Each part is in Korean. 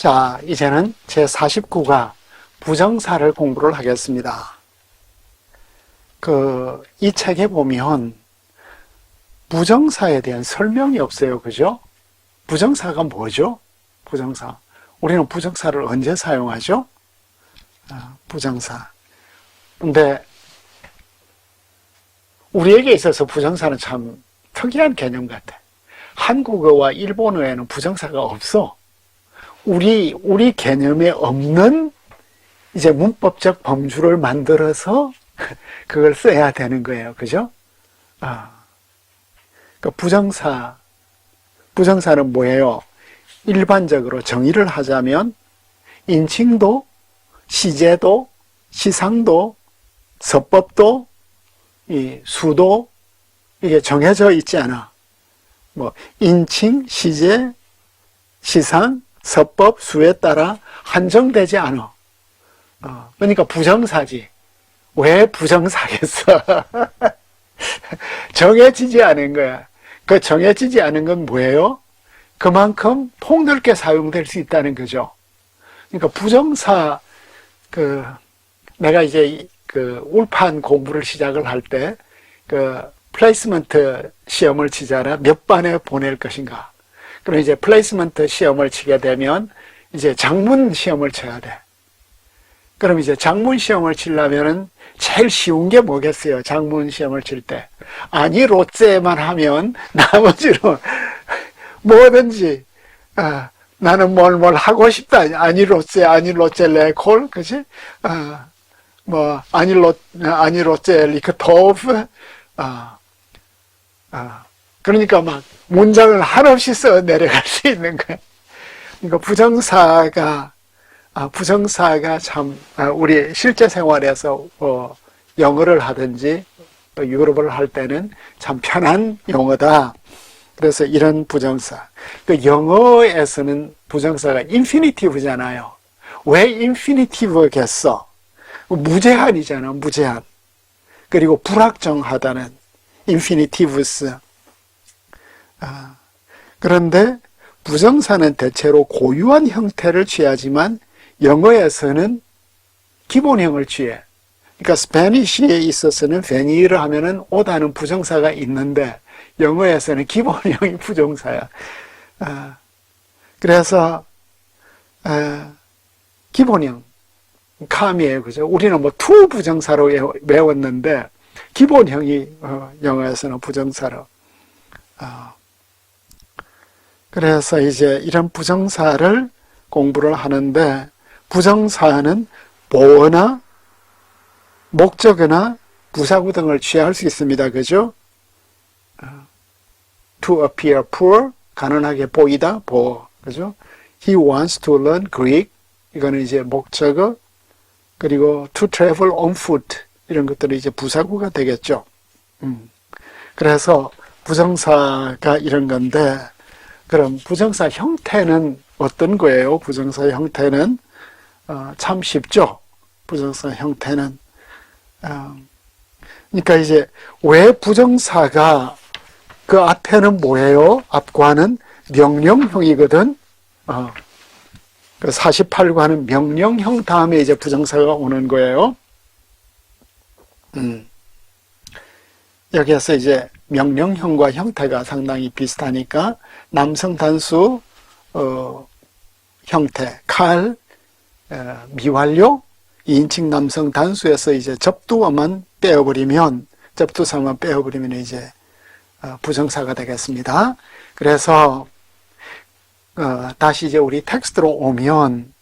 자, 이제는 제49가 부정사를 공부를 하겠습니다. 이 책에 보면 부정사에 대한 설명이 없어요. 그죠? 부정사가 뭐죠? 부정사. 우리는 부정사를 언제 사용하죠? 부정사. 근데 우리에게 있어서 부정사는 참 특이한 개념 같아. 한국어와 일본어에는 부정사가 없어. 우리 개념에 없는 이제 문법적 범주를 만들어서 그걸 써야 되는 거예요. 그죠? 부정사는 뭐예요? 일반적으로 정의를 하자면 인칭도, 시제도, 시상도, 서법도, 이 수도 이게 정해져 있지 않아. 뭐 인칭, 시제, 시상, 서법, 수에 따라 한정되지 않아. 그러니까 부정사지. 왜 부정사겠어? 정해지지 않은 거야. 그 정해지지 않은 건 뭐예요? 그만큼 폭넓게 사용될 수 있다는 거죠. 그러니까 부정사, 내가 이제 울판 공부를 시작을 할 때, 플레이스먼트 시험을 치잖아. 몇 반에 보낼 것인가. 그럼 이제 플레이스먼트 시험을 치게 되면, 이제 장문 시험을 쳐야 돼. 그럼 이제 장문 시험을 치려면은 제일 쉬운 게 뭐겠어요? 장문 시험을 칠 때. 아니, 롯제만 하면 나머지로 뭐든지, 나는 뭘 하고 싶다. 아니, 롯제 레콜, 그치? 아니, 롯제 리크토프, 그러니까 막 문장을 한없이 써 내려갈 수 있는 거야. 그러니까 부정사가 참, 우리 실제 생활에서 영어를 하든지 또 유럽어를 할 때는 참 편한 용어다. 그래서 이런 부정사. 영어에서는 부정사가 인피니티브잖아요. 왜 인피니티브겠어? 무제한이잖아, 무제한. 그리고 불확정하다는 인피니티브스. 그런데 부정사는 대체로 고유한 형태를 취하지만 영어에서는 기본형을 취해. 그러니까 스페니쉬에 있어서는 venir를 하면은 오다는 부정사가 있는데 영어에서는 기본형이 부정사야. 그래서 기본형 come이에요, 그죠? 우리는 뭐 to 부정사로 외웠는데 기본형이 영어에서는 부정사로. 그래서 이제 이런 부정사를 공부를 하는데 부정사는 보어나 목적어나 부사구 등을 취할 수 있습니다. 그죠? To appear poor, 가난하게 보이다, 보어. 그죠? He wants to learn Greek, 이거는 이제 목적어. 그리고 to travel on foot, 이런 것들이 이제 부사구가 되겠죠. 그래서 부정사가 이런 건데, 그럼 부정사 형태는 어떤 거예요? 부정사 형태는 참 쉽죠. 부정사 형태는 그러니까 이제 왜 부정사가 그 앞에는 뭐예요? 앞과는 명령형이거든. 그 48과는 명령형 다음에 이제 부정사가 오는 거예요. 여기에서 이제 명령형과 형태가 상당히 비슷하니까 남성 단수 형태, 칼, 미완료, 2인칭 남성 단수에서 이제 접두어만 빼어버리면, 접두사만 빼어버리면 이제 부정사가 되겠습니다. 그래서 다시 이제 우리 텍스트로 오면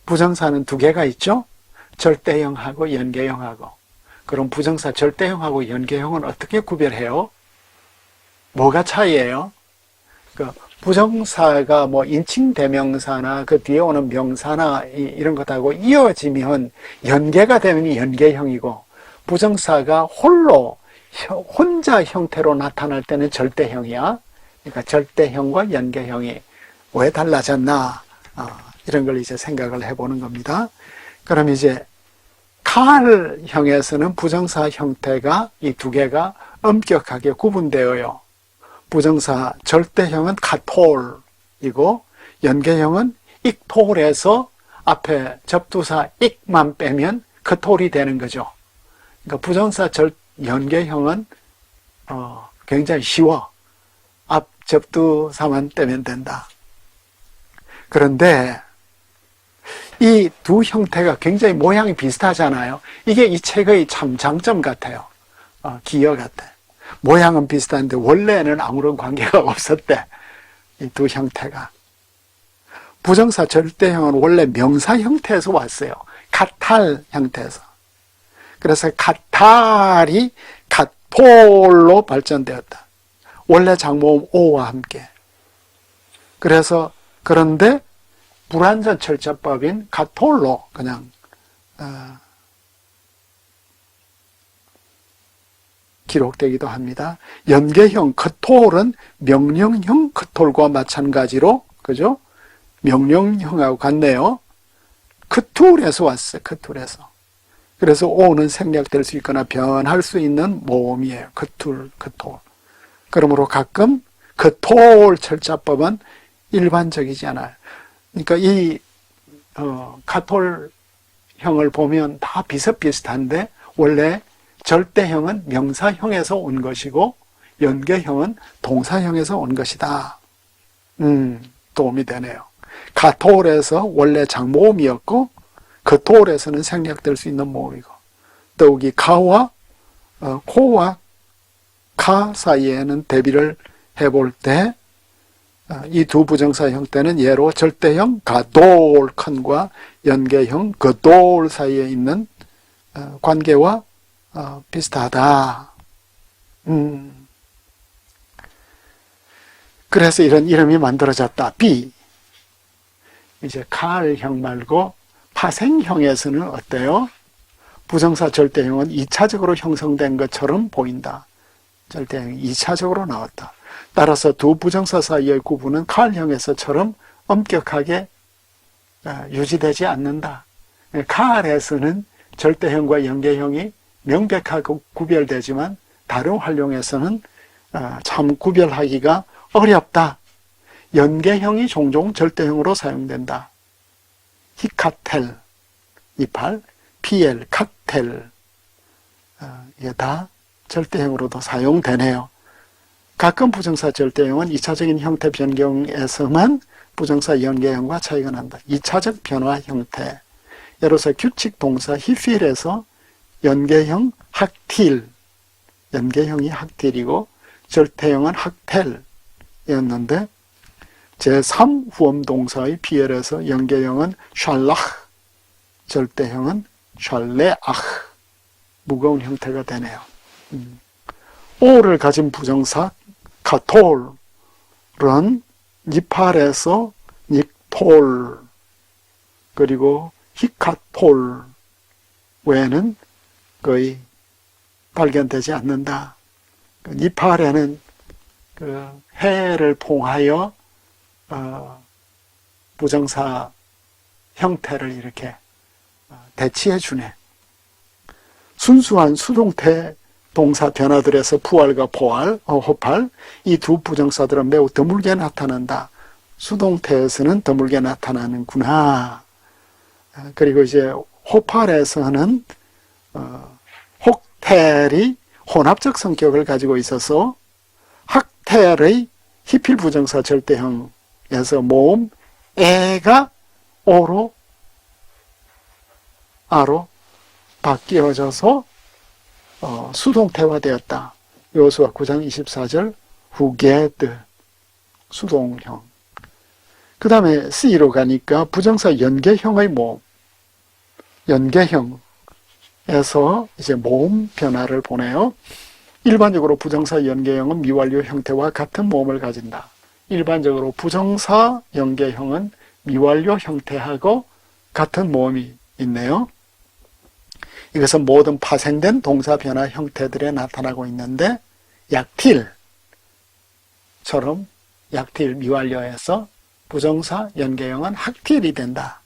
부정사는 두 개가 있죠. 절대형하고 연계형하고. 그럼 부정사 절대형하고 연계형은 어떻게 구별해요? 뭐가 차이예요? 부정사가 뭐 인칭 대명사나 그 뒤에 오는 명사나 이런 것하고 이어지면 연계가 되면 연계형이고, 부정사가 혼자 형태로 나타날 때는 절대형이야. 그러니까 절대형과 연계형이 왜 달라졌나, 이런 걸 이제 생각을 해보는 겁니다. 그럼 이제 칼형에서는 부정사 형태가 이 두 개가 엄격하게 구분되어요. 부정사 절대형은 카톨, 톨이고 연계형은 익톨에서 앞에 접두사 익만 빼면 그 톨이 되는 거죠. 그러니까 부정사 연계형은 굉장히 쉬워. 앞 접두사만 떼면 된다. 그런데 이 두 형태가 굉장히 모양이 비슷하잖아요. 이게 이 책의 참 장점 같아요. 기여 같아. 모양은 비슷한데 원래는 아무런 관계가 없었대. 이 두 형태가. 부정사 절대형은 원래 명사 형태에서 왔어요. 카탈 형태에서. 그래서 카탈이 카톨로 발전되었다. 원래 장모음 오와 함께. 그런데 불완전 철자법인 카톨로 그냥 기록되기도 합니다. 연계형 크톨은 명령형 크톨과 마찬가지로, 그죠? 명령형하고 같네요. 크툴에서 왔어요. 크툴에서. 그래서 오는 생략될 수 있거나 변할 수 있는 모음이에요. 크툴, 크톨. 그러므로 가끔 크톨 철자법은 일반적이지 않아요. 그러니까 이 카톨형을 보면 다 비슷비슷한데 원래 절대형은 명사형에서 온 것이고 연계형은 동사형에서 온 것이다. 도움이 되네요. 카톨에서 원래 장모음이었고 크톨에서는 생략될 수 있는 모음이고 더욱이 카와 코와 카 사이에는 대비를 해볼 때 이 두 부정사 형태는 예로 절대형 가돌 큰과 연계형 그돌 사이에 있는 관계와 비슷하다. 그래서 이런 이름이 만들어졌다. B. 이제 칼형 말고 파생형에서는 어때요? 부정사 절대형은 2차적으로 형성된 것처럼 보인다. 절대형이 2차적으로 나왔다. 따라서 두 부정사 사이의 구분은 칼형에서처럼 엄격하게 유지되지 않는다. 칼에서는 절대형과 연계형이 명백하게 구별되지만 다른 활용에서는 참 구별하기가 어렵다. 연계형이 종종 절대형으로 사용된다. 히카텔, 이팔, 피엘, 칵텔 이게 다 절대형으로도 사용되네요. 가끔 부정사 절대형은 2차적인 형태 변경에서만 부정사 연계형과 차이가 난다. 2차적 변화 형태. 예를 들어서 규칙 동사 히필에서 연계형 학틸, 연계형이 학틸이고 절대형은 학텔이었는데 제3 후음 동사의 피엘에서 연계형은 샬라흐, 절대형은 샬레아흐, 무거운 형태가 되네요. 오를 가진 부정사 카톨은 니팔에서 닉톨 그리고 히카톨 외에는 거의 발견되지 않는다. 니팔에는 그 해를 봉하여 부정사 형태를 이렇게 대치해 주네. 순수한 수동태 동사 변화들에서 부활과 포활, 호팔 이 두 부정사들은 매우 드물게 나타난다. 수동태에서는 드물게 나타나는구나. 그리고 이제 호팔에서는 혹텔이 혼합적 성격을 가지고 있어서 학텔의 히필 부정사 절대형에서 모음 에가 오로 아로 바뀌어져서 수동태화되었다. 여호수아 9장 24절 후게드 수동형. 그 다음에 C로 가니까 부정사 연계형의 모음, 연계형에서 이제 모음 변화를 보내요. 일반적으로 부정사 연계형은 미완료 형태와 같은 모음을 가진다. 일반적으로 부정사 연계형은 미완료 형태하고 같은 모음이 있네요. 이것은 모든 파생된 동사 변화 형태들에 나타나고 있는데 약틸처럼 약틸 미완료에서 부정사 연계형은 학틸이 된다.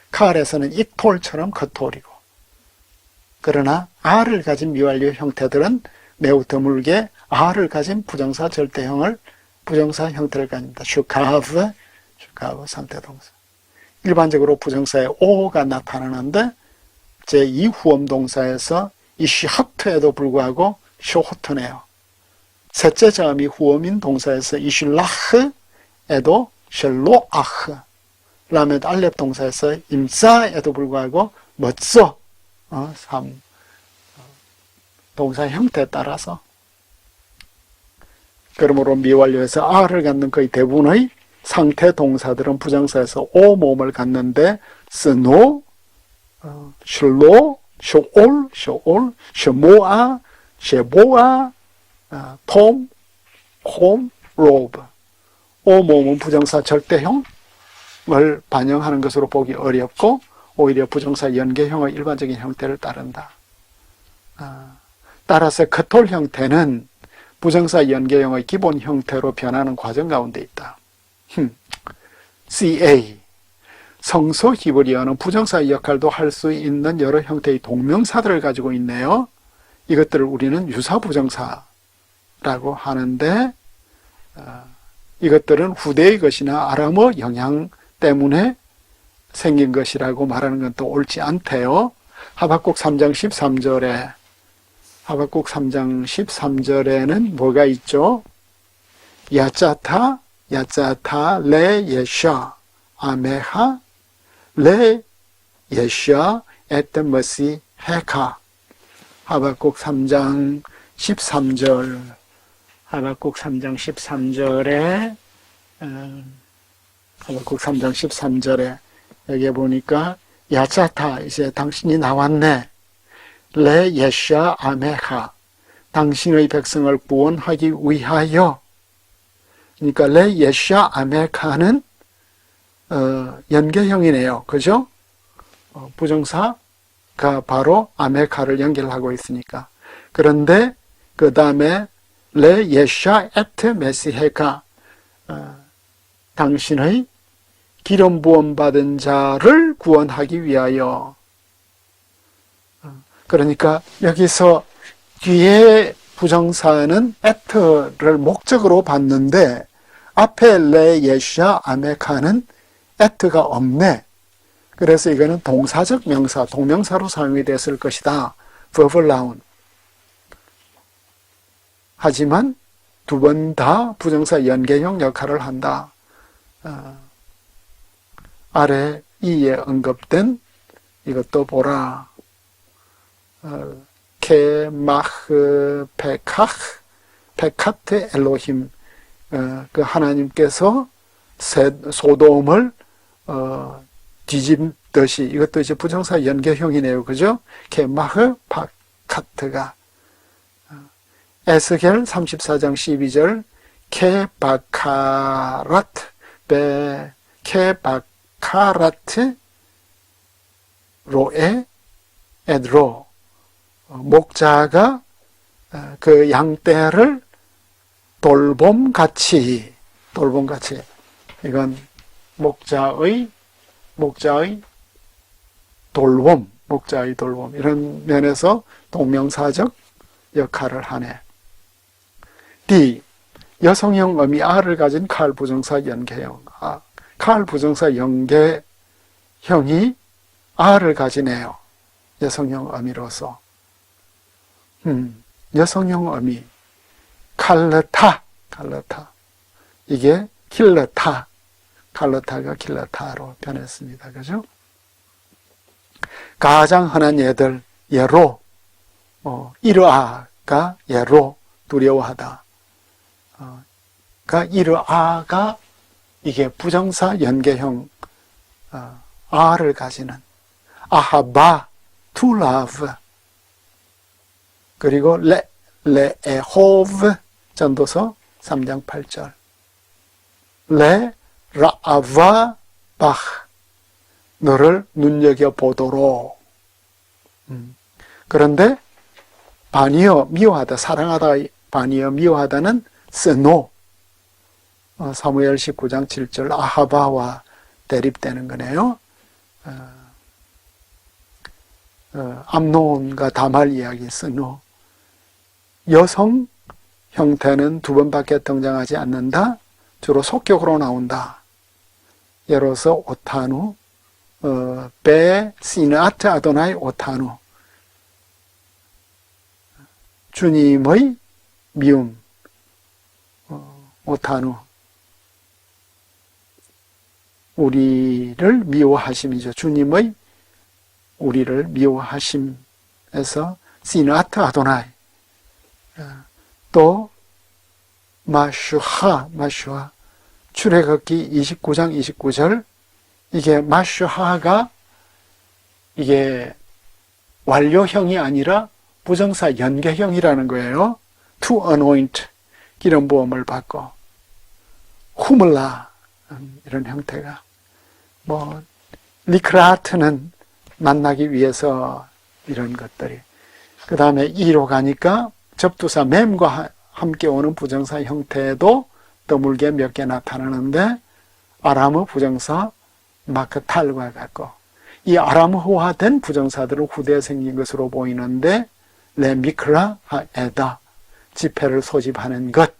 칼에서는 익톨처럼 겉톨이고 그러나 R을 가진 미완료 형태들은 매우 드물게 R을 가진 부정사 절대형을 부정사 형태를 가진다. 슈카브 과거 3태 동사. 일반적으로 부정사에 오가 나타나는데 제2 후엄 동사에서 이 슈하트에도 불구하고 쇼호트네요. 셋째 자음이 후엄인 동사에서 이 슐라흐에도 셜로아흐. 라med 알렙 동사에서 임사에도 불구하고 멋져. 3. 동사 형태에 따라서. 그러므로 미완료에서 아를 갖는 거의 대부분의 상태 동사들은 부정사에서 오 모음을 갖는데 스노, 슐로, 쇼올, 셔모아, 셰보아, 톰, 홈, 로브. 오 모음은 부정사 절대형을 반영하는 것으로 보기 어렵고 오히려 부정사 연계형의 일반적인 형태를 따른다. 따라서 커톨 형태는 부정사 연계형의 기본 형태로 변하는 과정 가운데 있다. CA 성소 히브리어는 부정사 역할도 할 수 있는 여러 형태의 동명사들을 가지고 있네요. 이것들을 우리는 유사부정사라고 하는데 이것들은 후대의 것이나 아람어 영향 때문에 생긴 것이라고 말하는 건 또 옳지 않대요. 하박국 3장 13절에는 뭐가 있죠? 야짜타 레 예샤 아메하 레 예샤 에트 머시 헤카. 하박국 3장 13절. 하박국 3장 13절에 하박국 3장 13절에 여기에 보니까 야짜타 이제 당신이 나왔네. 레 예샤 아메하 당신의 백성을 구원하기 위하여. 그러니까 레 예샤 아메카는 연계형이네요. 그죠? 부정사가 바로 아메카를 연결하고 있으니까. 그런데 그 다음에 레 예샤 에트 메시헤카 당신의 기름 부음 받은 자를 구원하기 위하여. 그러니까 여기서 뒤에 부정사는 에트를 목적으로 봤는데 앞에 레 예샤 아메카는 에트가 없네. 그래서 이거는 동사적 명사, 동명사로 사용이 됐을 것이다. verbal noun. 하지만 두 번 다 부정사 연계형 역할을 한다. 아래 이에 언급된 이것도 보라. 케마흐 페카흐 페카트 엘로힘. 그 하나님께서 소돔을 뒤집듯이. 이것도 이제 부정사 연계형이네요. 그죠? 케마흐 파카트가. 에스겔 34장 12절 케바카라트 로에 에드로. 목자가 그 양떼를 돌봄같이. 이건 목자의 돌봄, 이런 면에서 동명사적 역할을 하네. D. 여성형 어미 R을 가진 칼 부정사 연계형. 칼 부정사 연계형이 R을 가지네요. 여성형 어미로서. 여성형 어미. 칼르타. 이게 킬러타. 칼르타가 킬러타로 변했습니다. 그죠? 가장 흔한 예들, 예로. 이르아가 예로, 두려워하다. 이르아가 이게 부정사 연계형 R을 가지는. 아하바, to love. 그리고 레에호브 전도서 3장 8절. 라아바 바흐 너를 눈여겨보도록. 그런데 바니어 미워하다, 사랑하다, 바니어 미워하다는 스노. 사무엘 19장 7절 아하바와 대립되는 거네요. 암논과 다말 이야기 스노. 여성 형태는 두 번밖에 등장하지 않는다. 주로 속격으로 나온다. 예로서 오타누, 베 시나트 아도나이 오타누, 주님의 미움, 오타누, 우리를 미워하심이죠. 주님의 우리를 미워하심에서 시나트 아도나이, 또 마슈하, 출애굽기 29장 29절, 이게 마슈하가 이게 완료형이 아니라 부정사 연계형이라는 거예요. to anoint, 기름 부음을 받고, 후물라, 이런 형태가. 리크라트는 만나기 위해서 이런 것들이. 그 다음에 2로 가니까 접두사 맴과 함께 오는 부정사 형태도 드물게 몇 개 나타나는데, 아람어 부정사 마크탈과 같고, 이 아람어화된 부정사들은 후대에 생긴 것으로 보이는데, 레미크라 하에다, 지폐를 소집하는 것.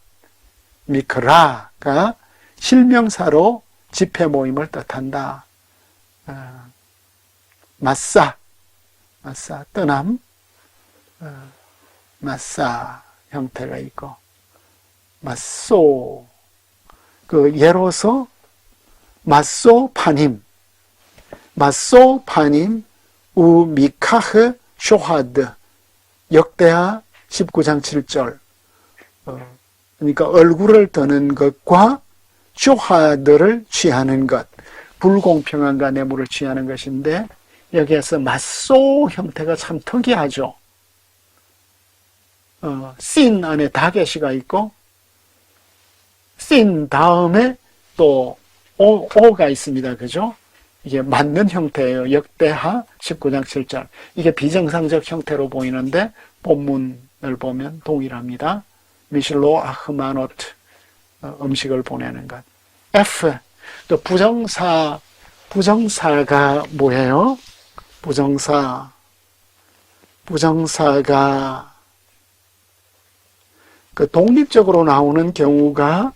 미크라가 실명사로 지폐 모임을 뜻한다. 마싸, 떠남, 마싸 형태가 있고, 마쏘, 예로서 마쏘 파님, 우미카흐 쇼하드, 역대하 19장 7절. 그러니까 얼굴을 드는 것과 쇼하드를 취하는 것, 불공평함과 뇌물을 취하는 것인데, 여기에서 마쏘 형태가 참 특이하죠. 씬 안에 다게시가 있고, 씬 다음에 또 오가 있습니다. 그죠? 이게 맞는 형태예요. 역대하 19장 7절. 이게 비정상적 형태로 보이는데 본문을 보면 동일합니다. 미실로 아흐마노트, 음식을 보내는 것. F, 또 부정사가 뭐예요? 부정사가 독립적으로 나오는 경우가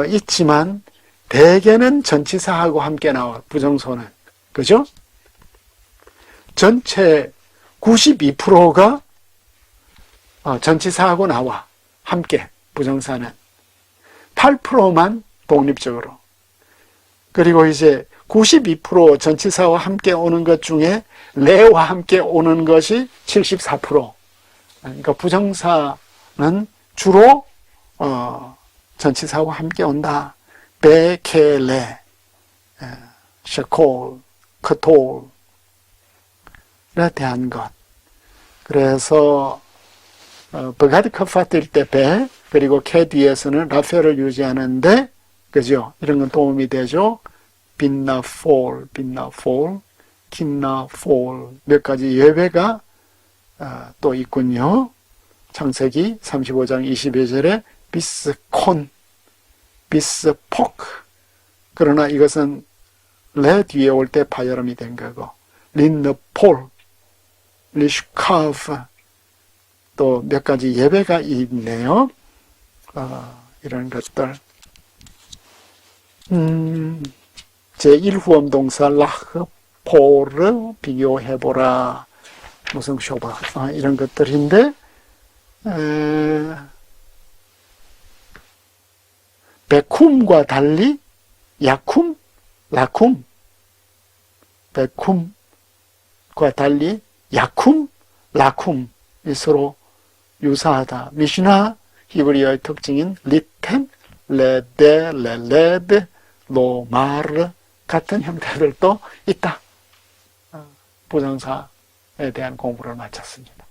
있지만 대개는 전치사하고 함께 나와요. 부정소는. 그죠? 전체 92%가 전치사하고 나와. 함께, 부정사는. 8%만 독립적으로. 그리고 이제 92% 전치사와 함께 오는 것 중에 레와 함께 오는 것이 74%. 그러니까 부정사는 주로 전치사와 함께 온다. 베케레, 샤콜, 크톨에 대한 것. 그래서 버가드커파 뜰 때 배, 그리고 캐 뒤에서는 라펠을 유지하는데, 그죠? 이런 건 도움이 되죠. 빛나폴, 긴나폴, 몇 가지 예외가 또 있군요. 창세기 35장 22절에 비스콘, 비스포크. 그러나 이것은 레 뒤에 올 때 파열음이 된 거고, 린느폴, 리슈카프, 또 몇 가지 예배가 있네요. 이런 것들. 제1후엄 동사 라흐, 포르 비교해보라. 무슨 쇼바. 이런 것들인데, 베쿰과 달리 야쿰, 라쿰, 베쿰과 달리 야쿰, 라쿰이 서로 유사하다. 미시나 히브리어의 특징인 리텐, 레데, 레레드, 로마르 같은 형태들도 있다. 부정사에 대한 공부를 마쳤습니다.